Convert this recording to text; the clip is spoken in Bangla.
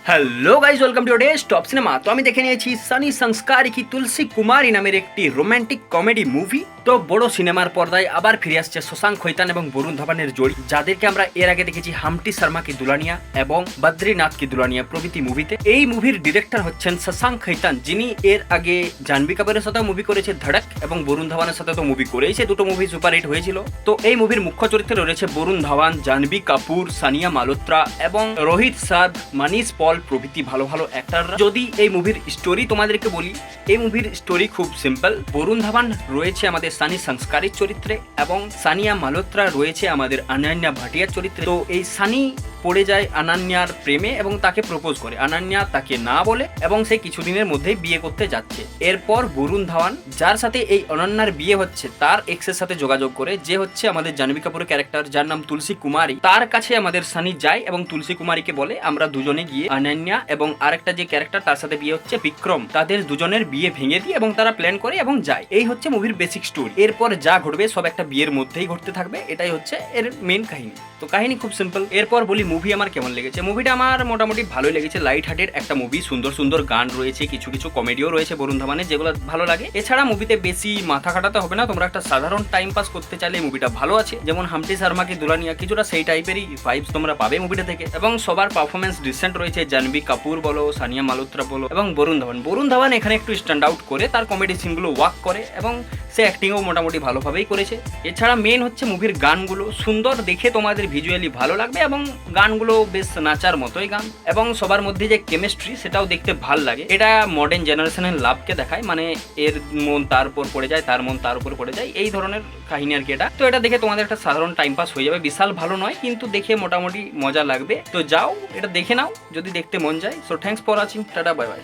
Hello guys, welcome to day top cinema. তো আমি দেখে নিয়েছি সানি সংস্কারি কি তুলসী কুমারী নামের একটি রোমান্টিক কমেডি মুভি। তো বড় সিনেমার পর্দায় আবার ফিরে আসছে শশাঙ্ক খৈতান এবং বরুণ ধাবানের জড়ি, যাদেরকে আমরা এর আগে দেখেছি হামটি শর্মা কি দুলানিয়া এবং বদ্রীনাথ কি দুলানিয়া প্রভৃতি মুভিতে। এই মুভির ডিরেক্টর হচ্ছেন শশাঙ্ক খৈতান, যিনি এর আগে জাহ্নবী কাপুরের সাথেও মুভি করেছে ধড়ক, এবং বরুণ ধাওয়ানের সাথে তো মুভি করেছে, দুটো মুভি সুপারহিট হয়েছিল। তো এই মুভির মুখ্য চরিত্রে রয়েছে বরুণ ধাওয়ান, জাহ্নবী কাপুর, সানিয়া মালহোত্রা এবং রোহিত সাদ, মানিশ পল প্রভৃতি ভালো ভালো অ্যাক্টররা। যদি এই মুভির স্টোরি তোমাদেরকে বলি, এই মুভির স্টোরি খুব সিম্পল। বরুণ ধাওয়ান রয়েছে আমাদের সানি সংস্কারের চরিত্রে এবং সানিয়া মালহোত্রা রয়েছে আমাদের অনন্যা ভাটিয়ার চরিত্রে। তো এই সানি পড়ে যায় অনন্যার প্রেমে এবং তাকে প্রপোজ করে। অনন্যা তাকে না বলে এবং সে কিছুদিনের মধ্যেই বিয়ে করতে যাচ্ছে। এরপর বরুণ ধাওয়ান, যার সাথে এই অনন্যার বিয়ে হচ্ছে, তার এক্সের সাথে যোগাযোগ করে, যে হচ্ছে আমাদের জাহ্নবী কাপুরের ক্যারেক্টার, যার নাম তুলসী কুমারী, তার কাছে আমাদের সানি যায় এবং তুলসী কুমারীকে বলে আমরা দুজনে গিয়ে অনন্যা এবং আরেকটা যে ক্যারেক্টার তার সাথে বিয়ে হচ্ছে বিক্রম, তাদের দুজনের বিয়ে ভেঙে দিয়ে এবং তারা প্ল্যান করে এবং যায়। এই হচ্ছে মুভির বেসিক স্টোরি। এরপর যা ঘটবে সব একটা বিয়ের মধ্যেই ঘটতে থাকবে, এটাই হচ্ছে এর মেন কাহিনী। তো কাহিনী খুব সিম্পল। এরপর বলি মুভি আমার কেমন লেগেছে। মুভিটা আমার মোটামুটি ভালোই লেগেছে। লাইট হার্টেড একটা মুভি, সুন্দর সুন্দর গান রয়েছে, কিছু কিছু কমেডিও রয়েছে বরুণ ধাওয়ানের, যেগুলো ভালো লাগে। এছাড়া মুভিতে বেশি মাথা খাটাতে হবে না, তোমরা একটা সাধারণ টাইম পাস করতে চাইলে মুভিটা ভালো আছে। যেমন হামটি শর্মা কি দুলানিয়া, কিছুটা সেই টাইপেরই ভাইবস তোমরা পাবে মুভিটা থেকে। এবং সবার পারফরমেন্স ডিসেন্ট রয়েছে, জাহ্নবী কাপুর বলো, সানিয়া মালহোত্রা বলো এবং বরুণ ধাওয়ান। বরুণ ধাওয়ান এখানে একটু স্ট্যান্ড আউট করে, তার কমেডি সিনগুলো ওয়ার্ক করে এবং সে অ্যাক্টিংও মোটামুটি ভালোভাবেই করেছে। এছাড়া মেন হচ্ছে মুভির গানগুলো সুন্দর, দেখে তোমাদের ভিজুয়ালি ভালো লাগবে এবং গানগুলো বেশ নাচার মতোই গান, এবং সবার মধ্যে যে কেমিস্ট্রি সেটাও দেখতে ভাল লাগে। এটা মডার্ন জেনারেশনের লাভকে দেখায়, মানে এর মন তার উপর পড়ে যায়, তার মন তার উপর পড়ে যায়, এই ধরনের কাহিনী আর কি এটা। তো এটা দেখে তোমাদের একটা সাধারণ টাইম পাস হয়ে যাবে। বিশাল ভালো নয়, কিন্তু দেখে মোটামুটি মজা লাগবে। তো যাও, এটা দেখে নাও যদি দেখতে মন যায়। So thanks for watching, tata, bye bye.